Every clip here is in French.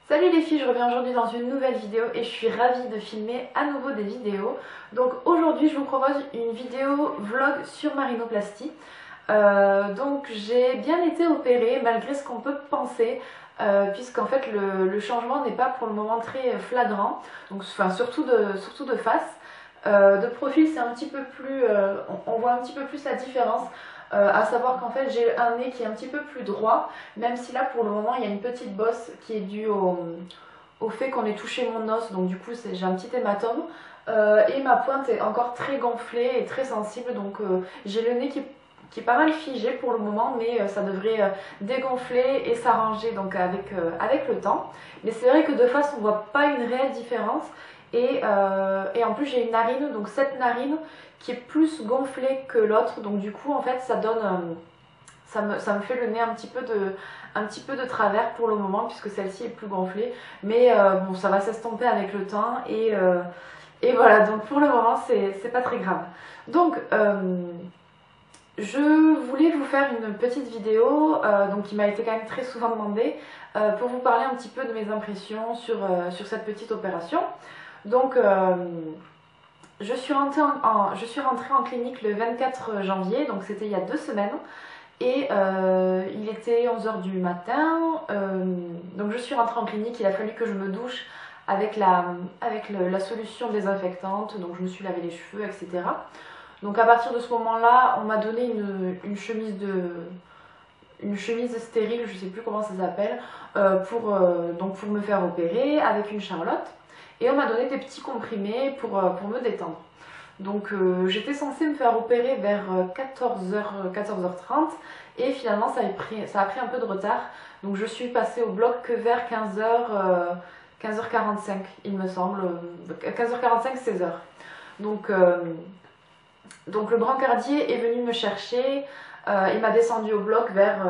Salut les filles, je reviens aujourd'hui dans une nouvelle vidéo et je suis ravie de filmer à nouveau des vidéos. Donc aujourd'hui je vous propose une vidéo vlog sur ma rhinoplastie. Donc j'ai bien été opérée malgré ce qu'on peut penser, puisqu'en fait le changement n'est pas pour le moment très flagrant, donc, enfin, surtout de face. De profil c'est un petit peu plus, on voit un petit peu plus la différence. À savoir qu'en fait j'ai un nez qui est un petit peu plus droit, même si là pour le moment il y a une petite bosse qui est due au fait qu'on ait touché mon os, donc du coup j'ai un petit hématome. Et ma pointe est encore très gonflée et très sensible, donc j'ai le nez qui est pas mal figé pour le moment, mais ça devrait dégonfler et s'arranger donc avec le temps. Mais c'est vrai que de face on voit pas une réelle différence. Et en plus j'ai une narine, donc cette narine qui est plus gonflée que l'autre, donc du coup en fait ça donne, ça me fait le nez un petit peu de travers pour le moment, puisque celle-ci est plus gonflée, mais bon, ça va s'estomper avec le temps, et voilà, donc pour le moment c'est pas très grave. Donc je voulais vous faire une petite vidéo donc qui m'a été quand même très souvent demandée, pour vous parler un petit peu de mes impressions sur cette petite opération. Donc je suis rentrée en clinique le 24 janvier, donc c'était il y a 2 semaines, et il était 11 h du matin, donc je suis rentrée en clinique, il a fallu que je me douche avec la solution désinfectante, donc je me suis lavé les cheveux, etc. Donc à partir de ce moment-là, on m'a donné une chemise stérile, je sais plus comment ça s'appelle, donc pour me faire opérer avec une Charlotte. Et on m'a donné des petits comprimés pour me détendre. Donc j'étais censée me faire opérer vers 14h, 14h30, et finalement ça a pris un peu de retard. Donc je suis passée au bloc que vers 15h, 15h45 il me semble, 15h45, 16h. Donc le brancardier est venu me chercher, il m'a descendu au bloc vers,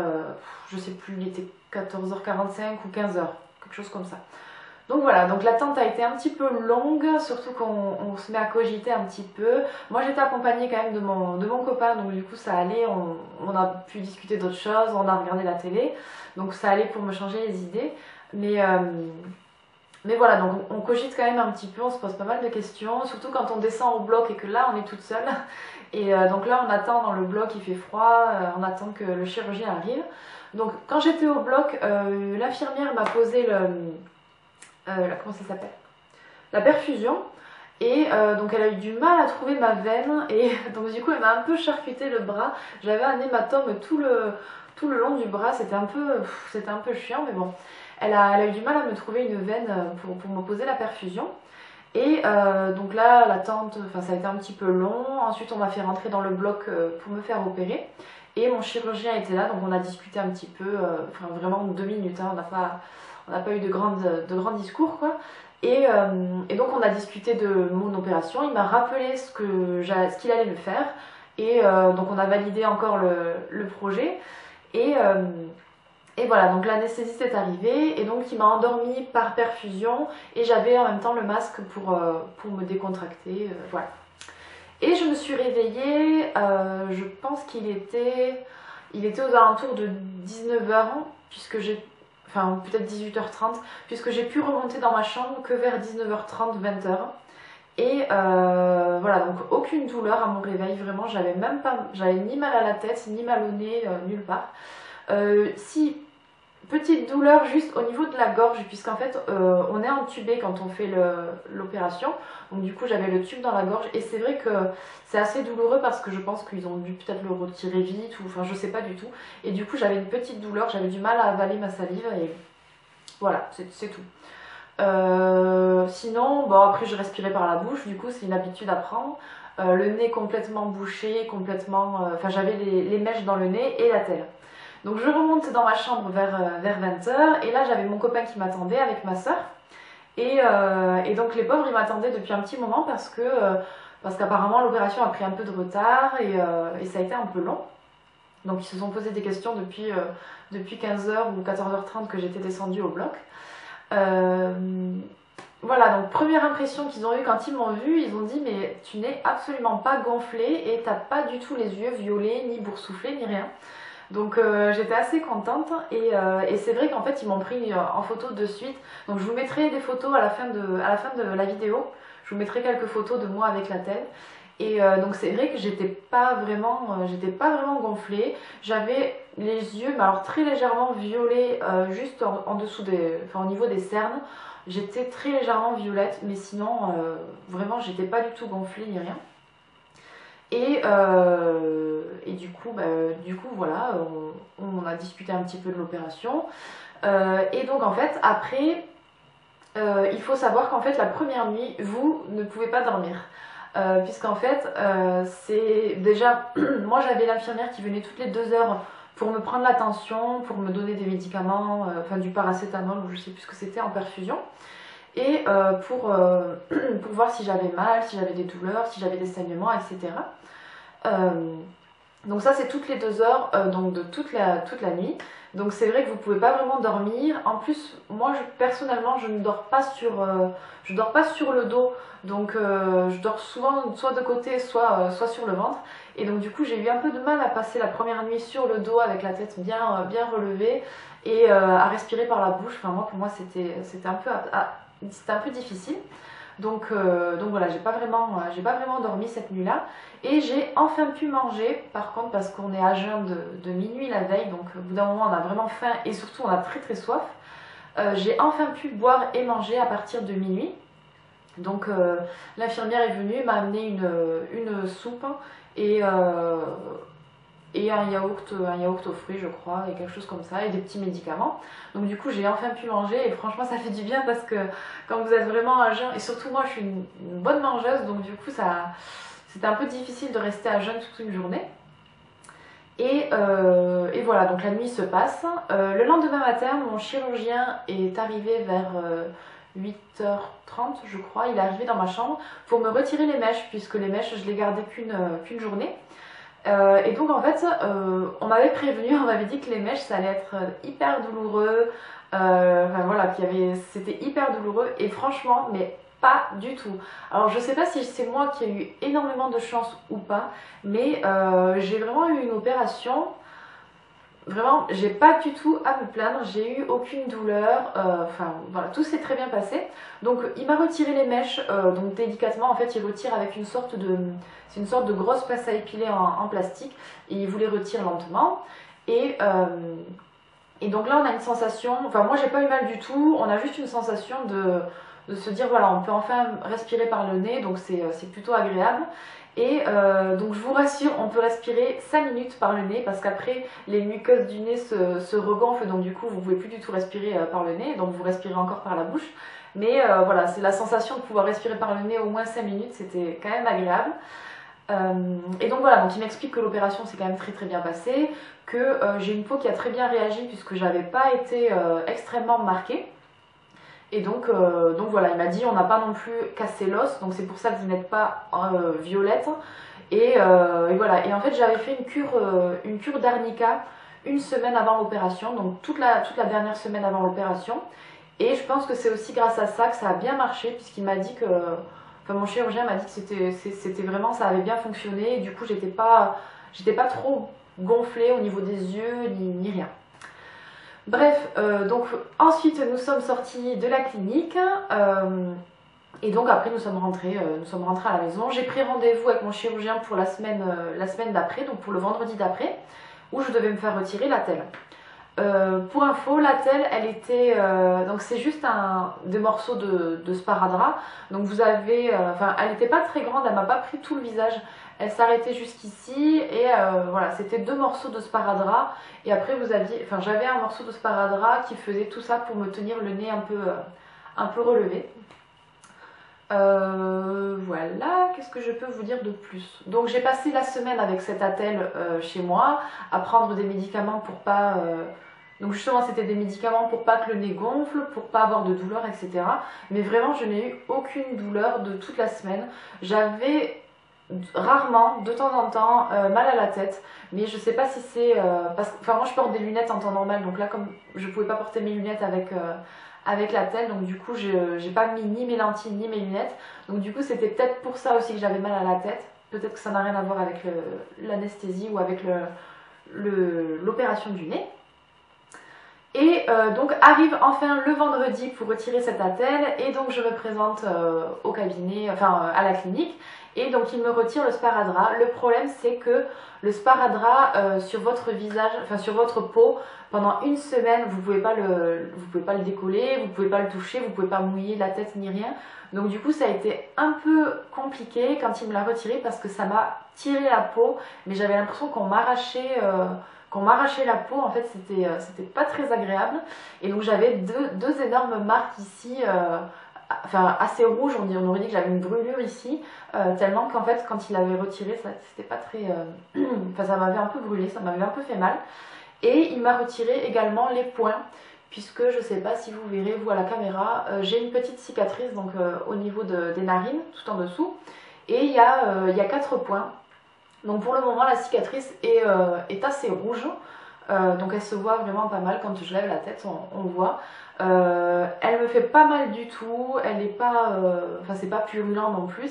je sais plus, il était 14h45 ou 15h, quelque chose comme ça. Donc voilà, donc l'attente a été un petit peu longue, surtout qu'on se met à cogiter un petit peu. Moi j'étais accompagnée quand même de mon copain, donc du coup ça allait, on a pu discuter d'autres choses, on a regardé la télé, donc ça allait pour me changer les idées. Mais voilà, donc on cogite quand même un petit peu, on se pose pas mal de questions, surtout quand on descend au bloc et que là on est toute seule. Et donc là on attend dans le bloc, il fait froid, on attend que le chirurgien arrive. Donc quand j'étais au bloc, l'infirmière m'a posé comment ça s'appelle, la perfusion, et donc elle a eu du mal à trouver ma veine, et donc du coup elle m'a un peu charcuté le bras. J'avais un hématome tout le long du bras, c'était un peu chiant, mais bon, elle a eu du mal à me trouver une veine pour me poser la perfusion. Et donc là l'attente, enfin ça a été un petit peu long. Ensuite on m'a fait rentrer dans le bloc pour me faire opérer, et mon chirurgien était là, donc on a discuté un petit peu, enfin vraiment 2 minutes, hein, on n'a pas eu de grands discours, quoi. Et donc on a discuté de mon opération, il m'a rappelé ce qu'il allait me faire, et donc on a validé encore le projet, et voilà, donc l'anesthésiste est arrivé, et donc il m'a endormie par perfusion, et j'avais en même temps le masque pour me décontracter, voilà. Et je me suis réveillée, je pense qu'il était aux alentours de 19h, puisque enfin peut-être 18h30, puisque j'ai pu remonter dans ma chambre que vers 19h30, 20h. Et voilà, donc aucune douleur à mon réveil, vraiment, j'avais ni mal à la tête, ni mal au nez, nulle part. Si, petite douleur juste au niveau de la gorge, puisqu'en fait on est intubé quand on fait l'opération, donc du coup j'avais le tube dans la gorge, et c'est vrai que c'est assez douloureux parce que je pense qu'ils ont dû peut-être le retirer vite, ou enfin je sais pas du tout, et du coup j'avais une petite douleur, j'avais du mal à avaler ma salive, et voilà, c'est tout. Sinon, bon, après je respirais par la bouche, du coup c'est une habitude à prendre. Le nez complètement bouché, complètement, enfin j'avais les mèches dans le nez et la tête. Donc je remonte dans ma chambre vers 20h, et là j'avais mon copain qui m'attendait avec ma soeur. Et donc les pauvres ils m'attendaient depuis un petit moment parce qu'apparemment l'opération a pris un peu de retard, et ça a été un peu long. Donc ils se sont posé des questions depuis 15h ou 14h30 que j'étais descendue au bloc. Voilà, donc première impression qu'ils ont eue quand ils m'ont vue, ils ont dit mais tu n'es absolument pas gonflée, et t'as pas du tout les yeux violets, ni boursouflés, ni rien. Donc j'étais assez contente et c'est vrai qu'en fait ils m'ont pris en photo de suite. Donc je vous mettrai des photos à la fin de la vidéo. Je vous mettrai quelques photos de moi avec l'attelle. Et donc c'est vrai que j'étais pas vraiment gonflée. J'avais les yeux, mais alors très légèrement violets, juste en dessous enfin, au niveau des cernes. J'étais très légèrement violette, mais sinon vraiment j'étais pas du tout gonflée ni rien. Et du coup voilà, on a discuté un petit peu de l'opération. Et donc en fait après, il faut savoir qu'en fait la première nuit, vous ne pouvez pas dormir. Puisqu'en fait, c'est déjà, moi j'avais l'infirmière qui venait toutes les 2 heures pour me prendre la tension, pour me donner des médicaments, enfin du paracétamol ou je sais plus ce que c'était en perfusion, et pour voir si j'avais mal, si j'avais des douleurs, si j'avais des saignements, etc. Donc ça c'est toutes les 2 heures, donc de toute la nuit. Donc c'est vrai que vous pouvez pas vraiment dormir. En plus, moi personnellement je ne dors pas sur le dos. Donc je dors souvent soit de côté, soit sur le ventre. Et donc du coup j'ai eu un peu de mal à passer la première nuit sur le dos avec la tête bien relevée et à respirer par la bouche. Enfin moi pour moi c'était un peu difficile. Donc voilà, j'ai pas vraiment dormi cette nuit-là. Et j'ai enfin pu manger, par contre, parce qu'on est à jeun de minuit la veille, donc au bout d'un moment on a vraiment faim et surtout on a très très soif. J'ai enfin pu boire et manger à partir de minuit. Donc l'infirmière est venue, m'a amené une soupe et, un yaourt aux fruits je crois, et quelque chose comme ça, et des petits médicaments. Donc du coup j'ai enfin pu manger et franchement ça fait du bien parce que quand vous êtes vraiment à jeun, et surtout moi je suis une bonne mangeuse, donc du coup c'était un peu difficile de rester à jeun toute une journée. Et voilà, donc la nuit se passe. Le lendemain matin, mon chirurgien est arrivé vers 8h30 je crois, il est arrivé dans ma chambre pour me retirer les mèches, puisque les mèches je les gardais qu'une journée. Et donc en fait, on m'avait prévenu, on m'avait dit que les mèches ça allait être hyper douloureux, enfin voilà, c'était hyper douloureux et franchement, mais pas du tout. Alors je sais pas si c'est moi qui ai eu énormément de chance ou pas, mais j'ai vraiment eu une opération. Vraiment, j'ai pas du tout à me plaindre, j'ai eu aucune douleur, enfin voilà, tout s'est très bien passé. Donc il m'a retiré les mèches, donc délicatement, en fait il retire avec c'est une sorte de grosse pince à épiler en plastique, et il vous les retire lentement. Et donc là on a une sensation, enfin moi j'ai pas eu mal du tout, on a juste une sensation de se dire voilà, on peut enfin respirer par le nez, donc c'est plutôt agréable. Et donc je vous rassure, on peut respirer 5 minutes par le nez, parce qu'après les muqueuses du nez se regonflent, donc du coup vous pouvez plus du tout respirer par le nez, donc vous respirez encore par la bouche. Mais voilà, c'est la sensation de pouvoir respirer par le nez au moins 5 minutes, c'était quand même agréable. Et donc voilà, donc il m'explique que l'opération s'est quand même très très bien passée, que j'ai une peau qui a très bien réagi puisque j'avais pas été extrêmement marquée. Et donc voilà, il m'a dit on n'a pas non plus cassé l'os, donc c'est pour ça que vous n'êtes pas violette. Et voilà, et en fait j'avais fait une cure d'arnica une semaine avant l'opération, donc toute la dernière semaine avant l'opération. Et je pense que c'est aussi grâce à ça que ça a bien marché, puisqu'il m'a dit que, enfin mon chirurgien m'a dit que c'était vraiment, ça avait bien fonctionné, et du coup j'étais pas trop gonflée au niveau des yeux ni rien. Bref, donc ensuite nous sommes sortis de la clinique, et donc après nous sommes rentrés à la maison. J'ai pris rendez-vous avec mon chirurgien pour la semaine d'après, donc pour le vendredi d'après, où je devais me faire retirer l'attelle. Pour info, l'attelle, elle était, donc c'est juste des morceaux de sparadrap. Donc vous avez, enfin elle n'était pas très grande, elle m'a pas pris tout le visage. Elle s'arrêtait jusqu'ici et voilà, c'était 2 morceaux de sparadrap. Et après enfin j'avais un morceau de sparadrap qui faisait tout ça pour me tenir le nez un peu relevé. Voilà, qu'est-ce que je peux vous dire de plus? Donc j'ai passé la semaine avec cette attelle chez moi, à prendre des médicaments pour pas... donc justement c'était des médicaments pour pas que le nez gonfle, pour pas avoir de douleur, etc. Mais vraiment je n'ai eu aucune douleur de toute la semaine. J'avais rarement, de temps en temps, mal à la tête, mais je sais pas si c'est... parce que, enfin moi je porte des lunettes en temps normal, donc là comme je pouvais pas porter mes lunettes avec l'attelle, donc du coup j'ai pas mis ni mes lentilles ni mes lunettes, donc du coup c'était peut-être pour ça aussi que j'avais mal à la tête. Peut-être que ça n'a rien à voir avec l'anesthésie ou avec l'opération du nez. Et donc arrive enfin le vendredi pour retirer cette attelle et donc je me présente au cabinet, enfin à la clinique et donc il me retire le sparadrap. Le problème c'est que le sparadrap sur votre visage, enfin sur votre peau, pendant une semaine vous pouvez pas le décoller, vous pouvez pas le toucher, vous pouvez pas mouiller la tête ni rien. Donc du coup ça a été un peu compliqué quand il me l'a retiré parce que ça m'a tiré la peau, mais j'avais l'impression qu'on m'arrachait la peau, en fait c'était pas très agréable et donc j'avais deux énormes marques ici, enfin assez rouges, on aurait dit que j'avais une brûlure ici, tellement qu'en fait quand il avait retiré c'était pas très, enfin ça m'avait un peu brûlé, ça m'avait un peu fait mal et il m'a retiré également les poings puisque je sais pas si vous verrez vous à la caméra, j'ai une petite cicatrice donc au niveau des narines tout en dessous et il y a 4 points. Donc pour le moment la cicatrice est assez rouge, donc elle se voit vraiment pas mal quand je lève la tête, on voit. Elle me fait pas mal du tout, elle est pas, enfin c'est pas purulent non plus,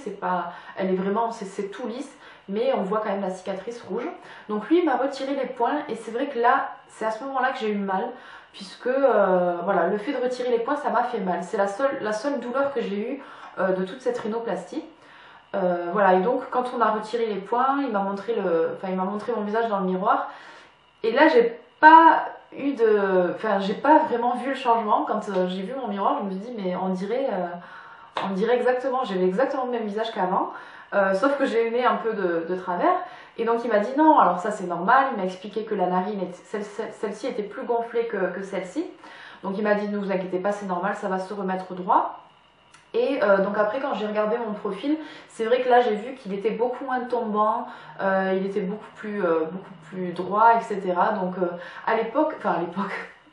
elle est vraiment, c'est tout lisse, mais on voit quand même la cicatrice rouge. Donc lui il m'a retiré les poings et c'est vrai que là, c'est à ce moment-là que j'ai eu mal, puisque voilà, le fait de retirer les poings ça m'a fait mal. C'est la seule douleur que j'ai eue de toute cette rhinoplastie. Voilà, et donc quand on a retiré les poings, il m'a montré mon visage dans le miroir. Et là, j'ai pas vraiment vu le changement. Quand j'ai vu mon miroir, je me suis dit, mais on dirait exactement, j'avais exactement le même visage qu'avant, sauf que j'ai eu le nez un peu de travers. Et donc il m'a dit non, alors ça c'est normal. Il m'a expliqué que la narine, celle-ci était plus gonflée que celle-ci. Donc il m'a dit ne vous inquiétez pas, c'est normal, ça va se remettre droit. Et donc après quand j'ai regardé mon profil, c'est vrai que là j'ai vu qu'il était beaucoup moins tombant, il était beaucoup plus droit, etc. Donc à l'époque,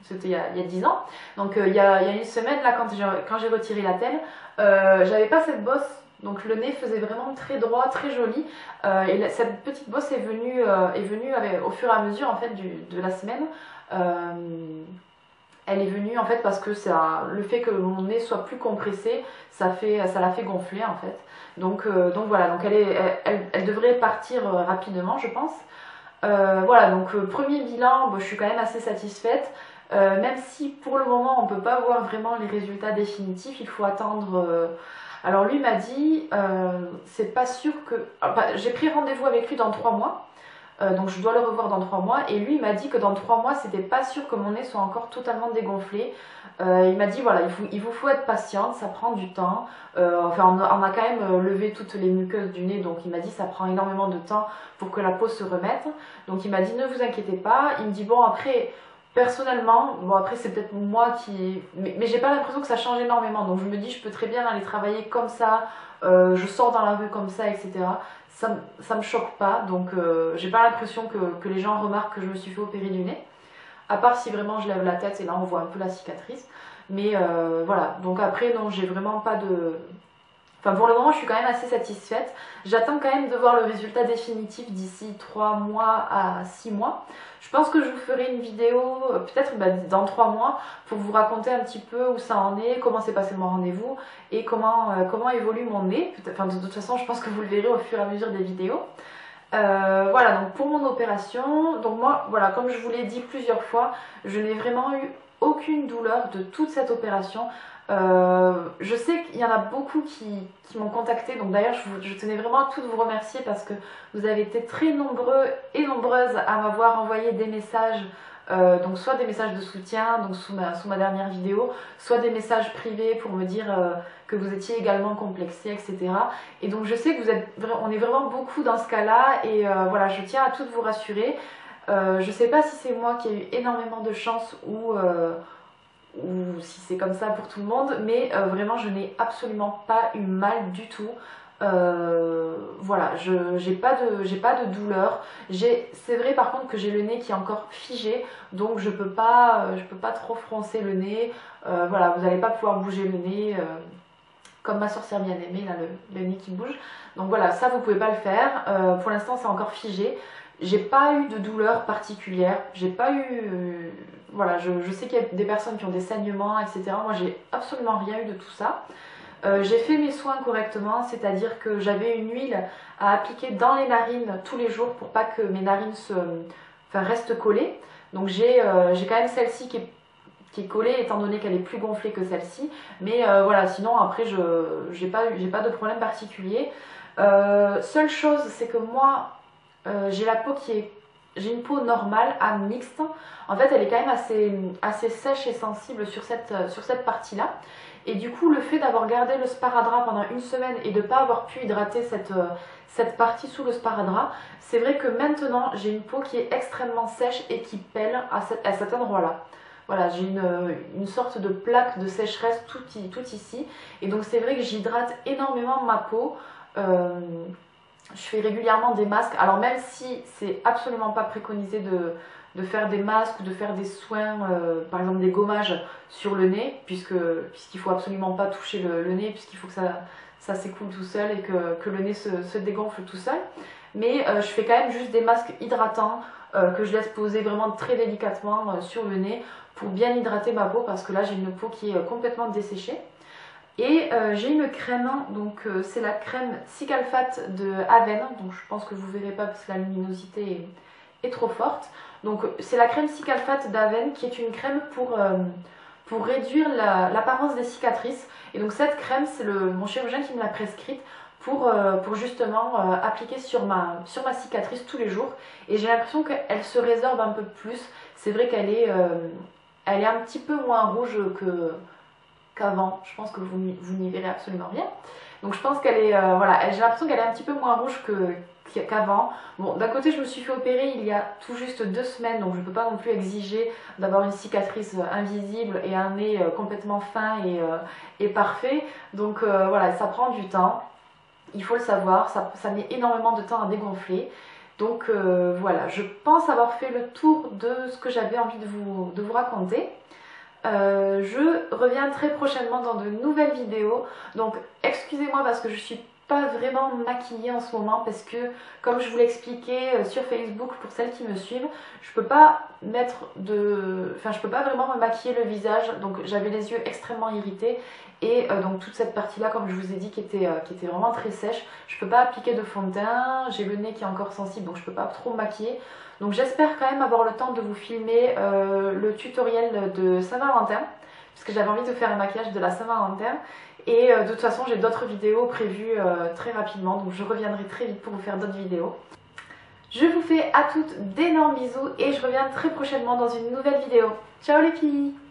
c'était il y a 10 ans, donc il y a une semaine là quand j'ai retiré la telle, j'avais pas cette bosse, donc le nez faisait vraiment très droit, très joli, et cette petite bosse est venue au fur et à mesure en fait de la semaine. Elle est venue en fait parce que le fait que mon nez soit plus compressé, ça l'a fait gonfler en fait. Donc voilà, donc elle devrait partir rapidement je pense. Voilà, donc premier bilan, je suis quand même assez satisfaite. Même si pour le moment on ne peut pas voir vraiment les résultats définitifs, il faut attendre. Alors lui m'a dit, c'est pas sûr que. J'ai pris rendez-vous avec lui dans 3 mois. Donc je dois le revoir dans 3 mois et lui il m'a dit que dans 3 mois c'était pas sûr que mon nez soit encore totalement dégonflé. Il m'a dit voilà, il vous faut être patiente, ça prend du temps. Enfin on a quand même levé toutes les muqueuses du nez, donc il m'a dit ça prend énormément de temps pour que la peau se remette. Donc il m'a dit ne vous inquiétez pas. Il me dit bon après personnellement, bon après c'est peut-être moi qui... Mais j'ai pas l'impression que ça change énormément, donc je me dis je peux très bien aller travailler comme ça, je sors dans la rue comme ça, etc. Ça me choque pas, donc j'ai pas l'impression que les gens remarquent que je me suis fait opérer du nez. À part si vraiment je lève la tête et là on voit un peu la cicatrice. Mais voilà, donc après non, j'ai vraiment pas de... Enfin pour le moment je suis quand même assez satisfaite. J'attends quand même de voir le résultat définitif d'ici 3 mois à 6 mois. Je pense que je vous ferai une vidéo peut-être dans 3 mois pour vous raconter un petit peu où ça en est, comment s'est passé mon rendez-vous et comment évolue mon nez. Enfin de toute façon je pense que vous le verrez au fur et à mesure des vidéos. Voilà, donc pour mon opération, donc moi voilà, comme je vous l'ai dit plusieurs fois, je n'ai vraiment eu aucune douleur de toute cette opération. Je sais qu'il y en a beaucoup qui m'ont contacté, donc d'ailleurs je tenais vraiment à toutes vous remercier parce que vous avez été très nombreux et nombreuses à m'avoir envoyé des messages, donc soit des messages de soutien donc sous ma dernière vidéo, soit des messages privés pour me dire que vous étiez également complexés, etc. Et donc je sais que on est vraiment beaucoup dans ce cas-là et voilà, je tiens à toutes vous rassurer. Je sais pas si c'est moi qui ai eu énormément de chance ou si c'est comme ça pour tout le monde, mais vraiment je n'ai absolument pas eu mal du tout. Voilà, j'ai pas de douleur. C'est vrai par contre que j'ai le nez qui est encore figé, donc je peux pas trop froncer le nez. Voilà, vous n'allez pas pouvoir bouger le nez comme ma sorcière bien aimée, là, le nez qui bouge. Donc voilà, ça vous pouvez pas le faire. Pour l'instant c'est encore figé. J'ai pas eu de douleur particulière, j'ai pas eu... voilà, je sais qu'il y a des personnes qui ont des saignements, etc. Moi, j'ai absolument rien eu de tout ça. J'ai fait mes soins correctement, c'est-à-dire que j'avais une huile à appliquer dans les narines tous les jours pour pas que mes narines reste collée. Donc j'ai quand même celle-ci qui est collée étant donné qu'elle est plus gonflée que celle-ci. Mais voilà, sinon après j'ai pas de problème particulier. Seule chose, c'est que moi j'ai la peau j'ai une peau normale à mixte. En fait, elle est quand même assez sèche et sensible sur cette partie-là. Et du coup, le fait d'avoir gardé le sparadrap pendant une semaine et de ne pas avoir pu hydrater cette partie sous le sparadrap, c'est vrai que maintenant, j'ai une peau qui est extrêmement sèche et qui pèle à cet endroit-là. Voilà, j'ai une sorte de plaque de sécheresse tout ici. Et donc, c'est vrai que j'hydrate énormément ma peau. Je fais régulièrement des masques. Alors même si c'est absolument pas préconisé de faire des masques ou de faire des soins, par exemple des gommages sur le nez, puisqu'il faut absolument pas toucher le nez, puisqu'il faut que ça s'écoule tout seul et que le nez se dégonfle tout seul. Mais je fais quand même juste des masques hydratants que je laisse poser vraiment très délicatement sur le nez pour bien hydrater ma peau, parce que là j'ai une peau qui est complètement desséchée. Et j'ai une crème, donc c'est la crème Cicalfate de Aven, donc je pense que vous verrez pas parce que la luminosité est trop forte. Donc c'est la crème Cicalfate d'Aven qui est une crème pour réduire l'apparence des cicatrices. Et donc cette crème, c'est mon chirurgien qui me l'a prescrite pour justement appliquer sur ma cicatrice tous les jours. Et j'ai l'impression qu'elle se résorbe un peu plus. C'est vrai qu'elle est un petit peu moins rouge qu'avant. Je pense que vous n'y verrez absolument rien. Donc je pense qu'elle est, voilà, j'ai l'impression qu'elle est un petit peu moins rouge qu'avant. Bon, d'un côté je me suis fait opérer il y a tout juste 2 semaines, donc je ne peux pas non plus exiger d'avoir une cicatrice invisible et un nez complètement fin et parfait. Donc voilà, ça prend du temps, il faut le savoir, ça met énormément de temps à dégonfler. Donc voilà, je pense avoir fait le tour de ce que j'avais envie de vous raconter. Je reviens très prochainement dans de nouvelles vidéos, donc excusez-moi parce que je suis pas vraiment maquillée en ce moment, parce que comme je vous l'expliquais sur Facebook pour celles qui me suivent, je peux pas je peux pas vraiment me maquiller le visage, donc j'avais les yeux extrêmement irrités et donc toute cette partie là, comme je vous ai dit, qui était vraiment très sèche, je peux pas appliquer de fond de teint, j'ai le nez qui est encore sensible donc je peux pas trop me maquiller. Donc j'espère quand même avoir le temps de vous filmer le tutoriel de Saint-Valentin, puisque j'avais envie de faire un maquillage de la Saint-Valentin. Et de toute façon j'ai d'autres vidéos prévues très rapidement, donc je reviendrai très vite pour vous faire d'autres vidéos. Je vous fais à toutes d'énormes bisous et je reviens très prochainement dans une nouvelle vidéo. Ciao les filles!